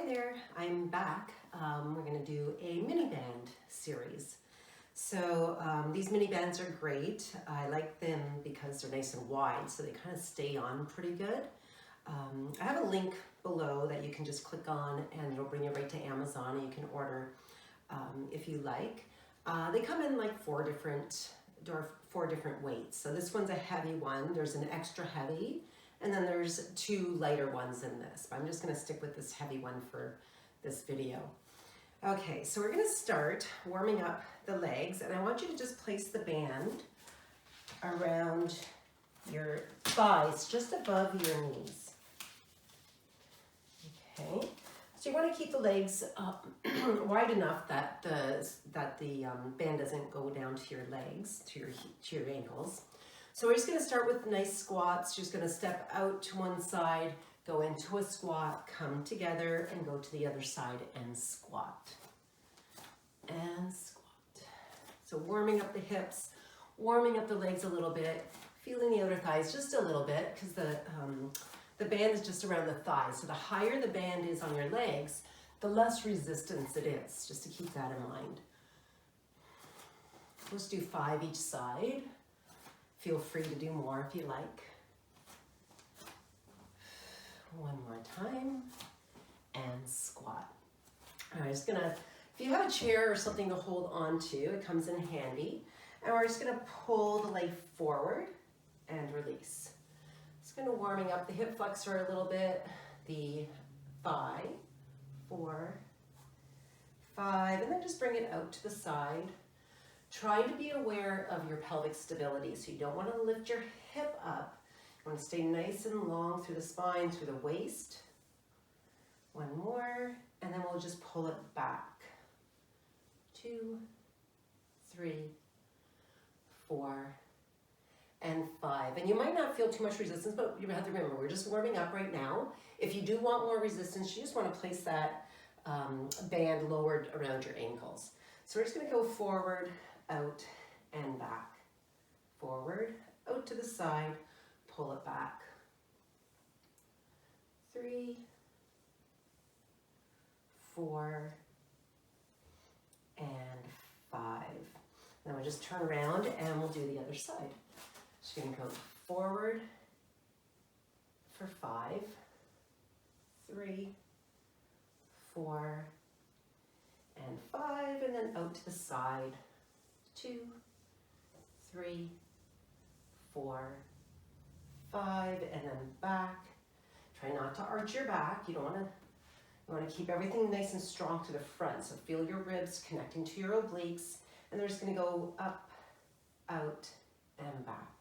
Hi there, I'm back. We're going to do a mini band series. So these mini bands are great. I like them because they're nice and wide, so they kind of stay on pretty good. I have a link below that you can just click on and it'll bring you right to Amazon and you can order if you like. They come in like four different weights. So this one's a heavy one. There's an extra heavy. And then there's two lighter ones in this, but I'm just gonna stick with this heavy one for this video. Okay, so we're gonna start warming up the legs, and I want you to just place the band around your thighs, just above your knees. Okay, so you wanna keep the legs wide enough that the band doesn't go down to your legs, to your ankles. So we're just going to start with nice squats. Just going to step out to one side, go into a squat, come together, and go to the other side and squat. And squat. So warming up the hips, warming up the legs a little bit, feeling the outer thighs just a little bit because the band is just around the thighs. So the higher the band is on your legs, the less resistance it is, just to keep that in mind. Let's do 5 each side. Feel free to do more if you like. One more time, and squat. All right, just gonna, if you have a chair or something to hold on to, it comes in handy. And we're just gonna pull the leg forward and release. Just gonna warming up the hip flexor a little bit, the thigh, 4, 5, and then just bring it out to the side. Try to be aware of your pelvic stability. So you don't want to lift your hip up. You want to stay nice and long through the spine, through the waist. One more, and then we'll just pull it back. 2, 3, 4, and 5. And you might not feel too much resistance, but you have to remember, we're just warming up right now. If you do want more resistance, you just want to place that band lowered around your ankles. So we're just going to go forward, out, and back. Forward, out to the side, pull it back. 3, 4, and 5. Then we'll just turn around and we'll do the other side. Just going to go forward for 5, 3, 4, and 5, and then out to the side. 2, 3, 4, 5, and then back. Try not to arch your back. You want to keep everything nice and strong to the front. So feel your ribs connecting to your obliques, and they're just going to go up, out, and back.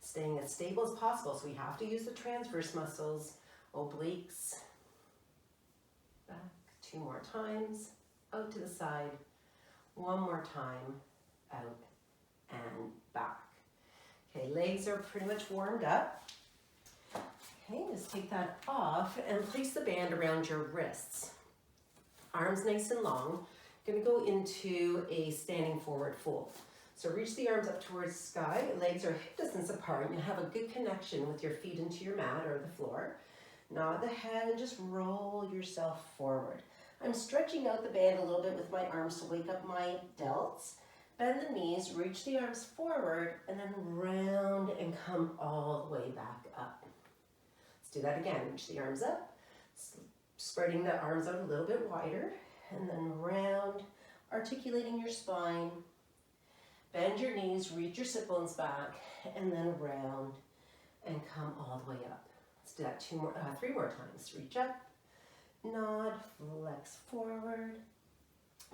Staying as stable as possible. So we have to use the transverse muscles, obliques, back. 2 more times. Out to the side, 1 more time, out and back. Okay, legs are pretty much warmed up. Okay, just take that off and place the band around your wrists. Arms nice and long. Gonna go into a standing forward fold. So reach the arms up towards the sky, legs are hip distance apart, and you have a good connection with your feet into your mat or the floor. Nod the head and just roll yourself forward. I'm stretching out the band a little bit with my arms to wake up my delts. Bend the knees, reach the arms forward, and then round and come all the way back up. Let's do that again. Reach the arms up, spreading the arms out a little bit wider, and then round, articulating your spine. Bend your knees, reach your sit bones back, and then round and come all the way up. Let's do that 3 more times. Reach up. Nod, flex forward,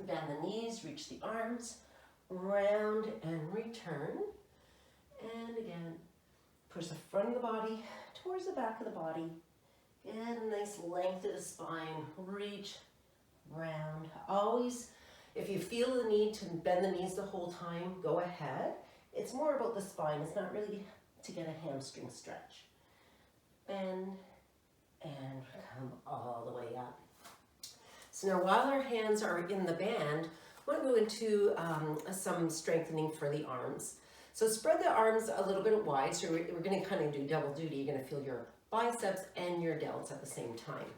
bend the knees, reach the arms, round and return. And again, push the front of the body towards the back of the body. Get a nice length of the spine, reach, round. Always, if you feel the need to bend the knees the whole time, go ahead. It's more about the spine. It's not really to get a hamstring stretch. Bend, and come all the way up. So now while our hands are in the band, I want to go into some strengthening for the arms. So spread the arms a little bit wide. So we're going to kind of do double duty. You're going to feel your biceps and your delts at the same time.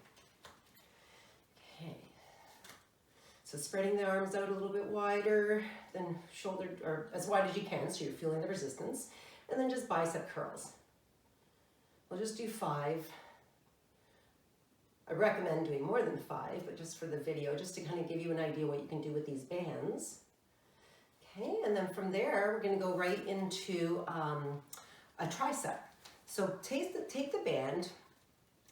So spreading the arms out a little bit wider than shoulder, or as wide as you can so you're feeling the resistance. And then just bicep curls. We'll just do 5. I recommend doing more than 5, but just for the video, just to kind of give you an idea what you can do with these bands. Okay, and then from there, we're going to go right into a tricep. So take the band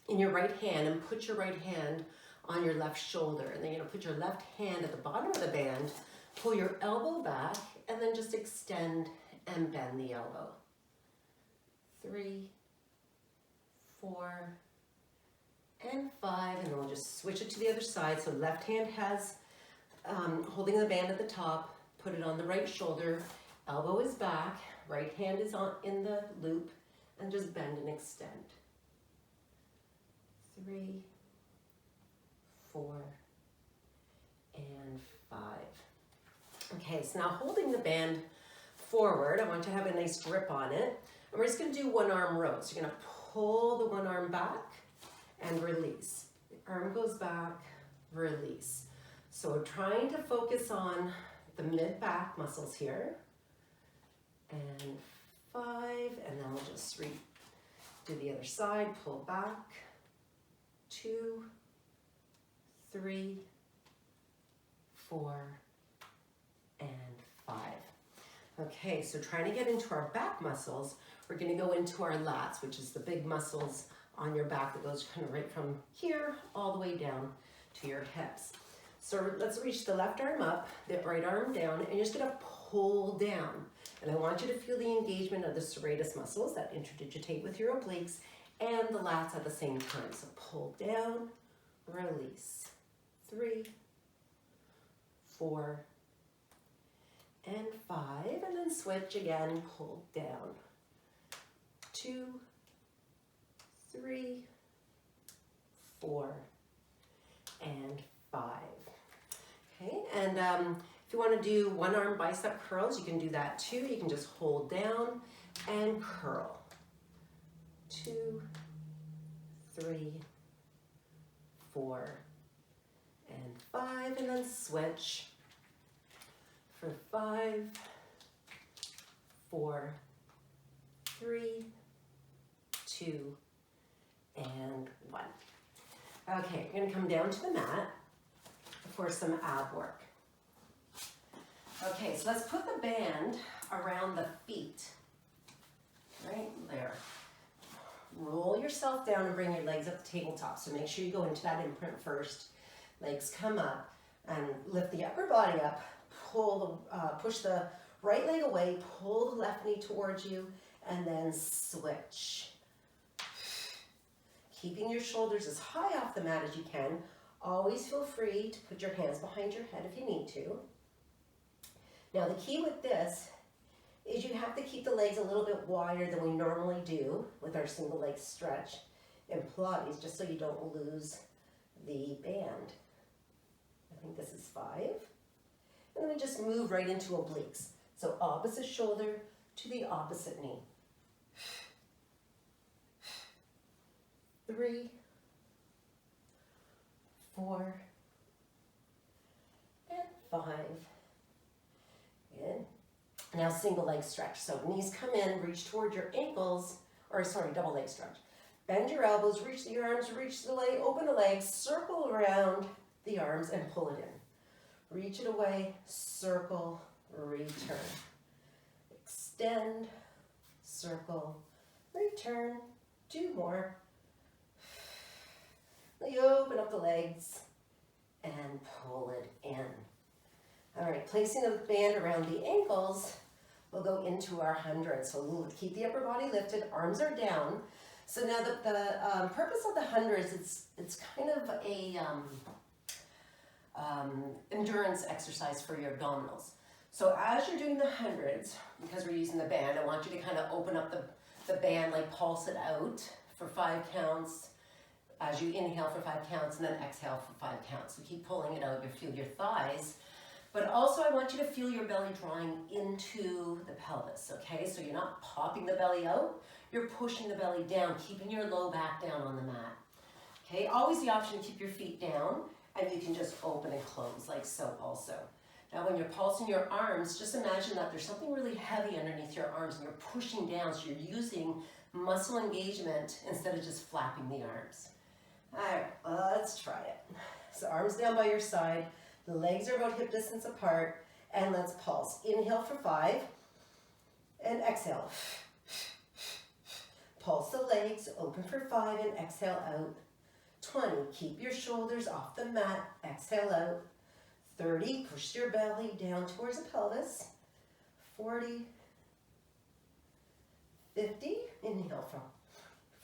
in your right hand and put your right hand on your left shoulder. And then you're going to put your left hand at the bottom of the band, pull your elbow back, and then just extend and bend the elbow. 3, 4, and 5, and then we'll just switch it to the other side. So left hand has holding the band at the top, put it on the right shoulder, elbow is back, right hand is on in the loop, and just bend and extend. 3, 4, and 5. Okay, so now holding the band forward, I want you to have a nice grip on it, and we're just going to do one arm rows. You're going to pull the one arm back and release. The arm goes back, release. So we're trying to focus on the mid-back muscles here. And 5, and then we'll just do the other side, pull back, 2, 3, 4, and 5. Okay, so trying to get into our back muscles, we're going to go into our lats, which is the big muscles on your back that goes kind of right from here all the way down to your hips. So let's reach the left arm up, the right arm down, and you're just going to pull down. And I want you to feel the engagement of the serratus muscles that interdigitate with your obliques and the lats at the same time. So pull down, release. 3, 4, and 5, and then switch again, pull down. 2, 3, 4, and 5. Okay, and if you want to do one arm bicep curls, you can do that too. You can just hold down and curl. 2, 3, 4, and 5, and then switch for 5, 4, 3, 2, and 1. Okay, you're going to come down to the mat for some ab work. Okay, so let's put the band around the feet, right there. Roll yourself down and bring your legs up the tabletop. So make sure you go into that imprint first. Legs come up and lift the upper body up. Push the right leg away, pull the left knee towards you, and then switch. Keeping your shoulders as high off the mat as you can. Always feel free to put your hands behind your head if you need to. Now the key with this is you have to keep the legs a little bit wider than we normally do with our single leg stretch in Pilates, just so you don't lose the band. I think this is 5. And then we just move right into obliques. So opposite shoulder to the opposite knee. 3, 4, and 5. Good. Now single leg stretch. So knees come in, reach toward your ankles, or sorry, double leg stretch. Bend your elbows, reach your arms, reach the leg, open the legs, circle around the arms and pull it in. Reach it away, circle, return. Extend, circle, return. 2 more. You open up the legs and pull it in. All right, placing the band around the ankles, we'll go into our 100. So we'll keep the upper body lifted, arms are down. So now the purpose of the 100s, it's kind of a endurance exercise for your abdominals. So as you're doing the 100s, because we're using the band, I want you to kind of open up the band, like pulse it out for 5 counts. As you inhale for 5 counts and then exhale for 5 counts. So keep pulling it out, you feel your thighs. But also I want you to feel your belly drawing into the pelvis, okay? So you're not popping the belly out, you're pushing the belly down, keeping your low back down on the mat. Okay, always the option to keep your feet down And you can just open and close like so also. Now when you're pulsing your arms, just imagine that there's something really heavy underneath your arms and you're pushing down, so you're using muscle engagement instead of just flapping the arms. All right, let's try it. So arms down by your side, the legs are about hip distance apart, and let's pulse. Inhale for 5, and exhale. Pulse the legs, open for 5, and exhale out. 20, keep your shoulders off the mat, exhale out. 30, push your belly down towards the pelvis. 40, 50, inhale for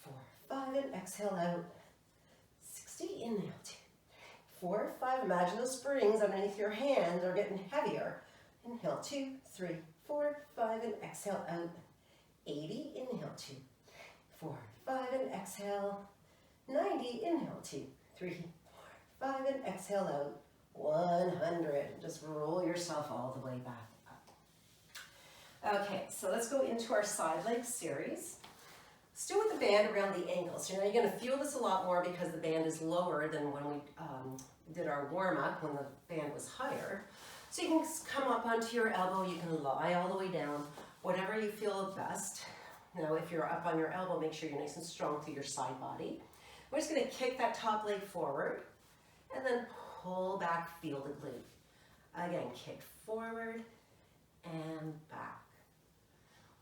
4, 5, and exhale out. 60, inhale, 2, 4, 5, imagine those springs underneath your hands are getting heavier. Inhale, 2, 3, 4, 5, and exhale out. 80, inhale, 2, 4, 5, and exhale. 90, inhale, 2, 3, 4, 5, and exhale out. 100, just roll yourself all the way back up. Okay, so let's go into our side leg series. Let's do it with the band around the ankles. So now you're gonna feel this a lot more because the band is lower than when we did our warm up, when the band was higher. So you can come up onto your elbow, you can lie all the way down, whatever you feel best. Now if you're up on your elbow, make sure you're nice and strong through your side body. We're just gonna kick that top leg forward and then pull back, feel the glute. Again, kick forward and back.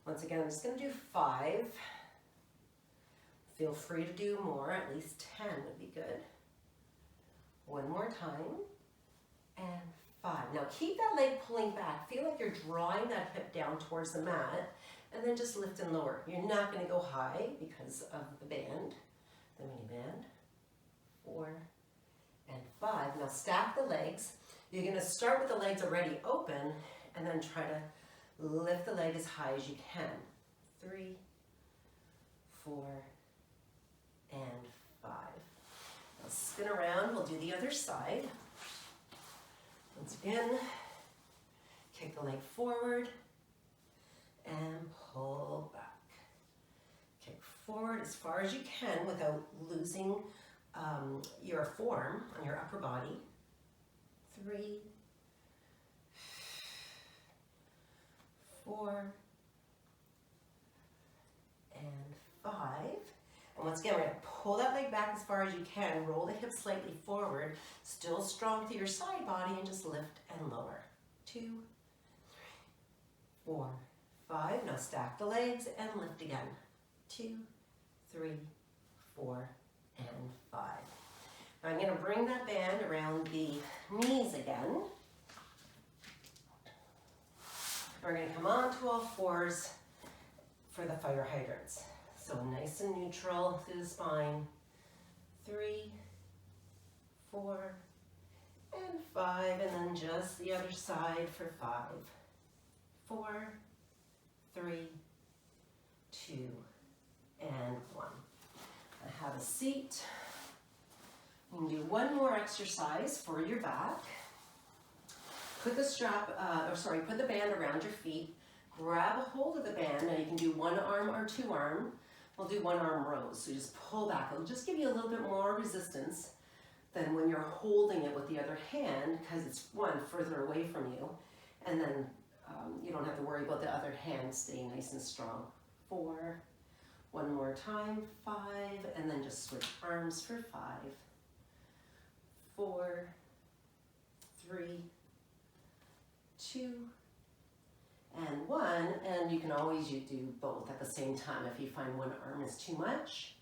Once again, I'm just gonna do 5. Feel free to do more, at least 10 would be good. One more time, and 5. Now keep that leg pulling back. Feel like you're drawing that hip down towards the mat, and then just lift and lower. You're not gonna go high because of the band, the mini band. 4 and 5. Now stack the legs. You're gonna start with the legs already open, and then try to lift the leg as high as you can. 3, 4, and 5. Now spin around, we'll do the other side. Once again, kick the leg forward and pull back. Kick forward as far as you can without losing your form on your upper body. 3, 4, and 5. And once again, we're going to pull that leg back as far as you can, roll the hips slightly forward, still strong through your side body, and just lift and lower. 2, 3, 4, 5. Now stack the legs and lift again. 2, 3, 4, and 5. Now I'm going to bring that band around the knees again. We're going to come on to all fours for the fire hydrants. So nice and neutral through the spine. 3, 4, and 5, and then just the other side for 5. 4, 3, 2, and 1. I have a seat. You can do one more exercise for your back. Put the put the band around your feet. Grab a hold of the band. Now you can do one arm or two arm. We'll do one arm rows. So just pull back. It'll just give you a little bit more resistance than when you're holding it with the other hand, because it's one further away from you. And then you don't have to worry about the other hand staying nice and strong. 4, one more time, 5, and then just switch arms for 5. 4, 3, 2, and 1, and you can always do both at the same time if you find one arm is too much.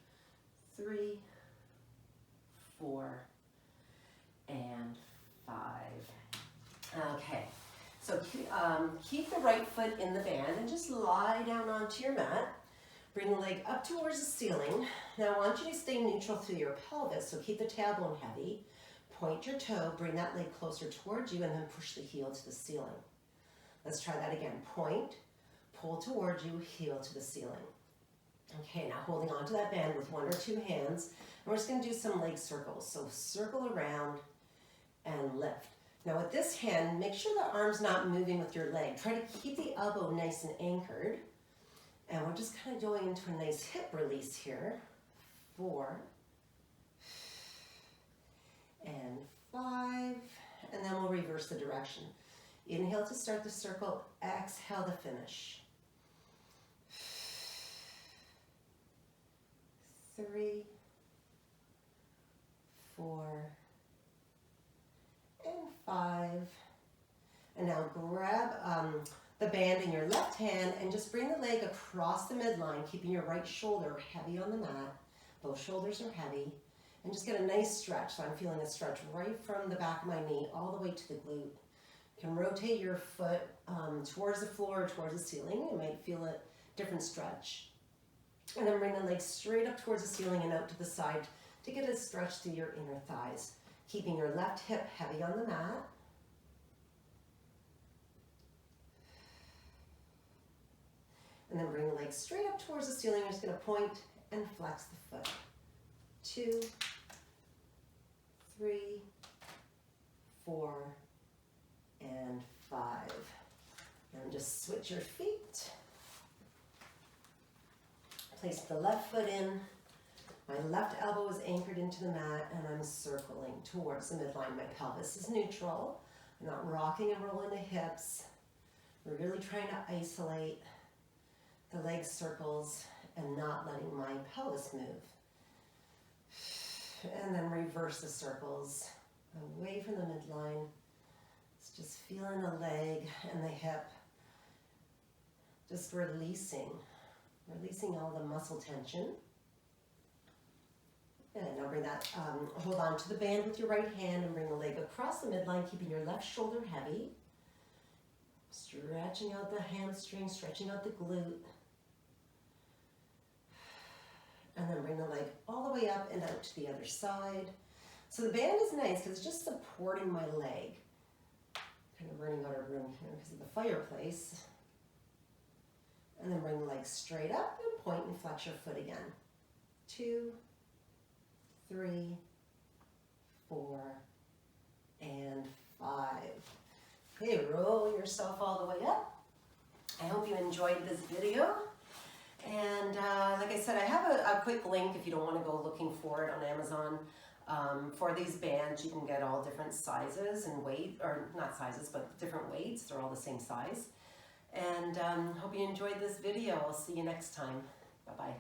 3, 4, and 5. Okay, so keep the right foot in the band and just lie down onto your mat. Bring the leg up towards the ceiling. Now I want you to stay neutral through your pelvis, so keep the tailbone heavy. Point your toe, bring that leg closer towards you, and then push the heel to the ceiling. Let's try that again. Point, pull towards you, heel to the ceiling. Okay, now holding onto that band with one or two hands, and we're just going to do some leg circles. So circle around and lift. Now with this hand, make sure the arm's not moving with your leg. Try to keep the elbow nice and anchored. And we're just kind of going into a nice hip release here. 4, and 5, reverse the direction. Inhale to start the circle, exhale to finish. 3, 4, and 5. And now grab the band in your left hand and just bring the leg across the midline, keeping your right shoulder heavy on the mat. Both shoulders are heavy. And just get a nice stretch. So I'm feeling a stretch right from the back of my knee all the way to the glute. You can rotate your foot towards the floor or towards the ceiling. You might feel a different stretch. And then bring the leg straight up towards the ceiling and out to the side to get a stretch through your inner thighs. Keeping your left hip heavy on the mat. And then bring the leg straight up towards the ceiling. You're just going to point and flex the foot. 2, 3, 4, and 5. And just switch your feet. Place the left foot in. My left elbow is anchored into the mat and I'm circling towards the midline. My pelvis is neutral. I'm not rocking and rolling the hips. We're really trying to isolate the leg circles and not letting my pelvis move. And then reverse the circles away from the midline. It's just feeling the leg and the hip. Just releasing all the muscle tension. And now bring that, hold on to the band with your right hand and bring the leg across the midline, keeping your left shoulder heavy. Stretching out the hamstring, stretching out the glute. And then bring the leg all the way up and out to the other side. So the band is nice because it's just supporting my leg. Kind of running out of room here because of the fireplace. And then bring the leg straight up and point and flex your foot again. 2, 3, 4, and 5. Okay, roll yourself all the way up. I hope you enjoyed this video. And like I said, I have a quick link if you don't want to go looking for it on Amazon. For these bands, you can get all different sizes and weight, or not sizes, but different weights. They're all the same size. And hope you enjoyed this video. I'll see you next time. Bye-bye.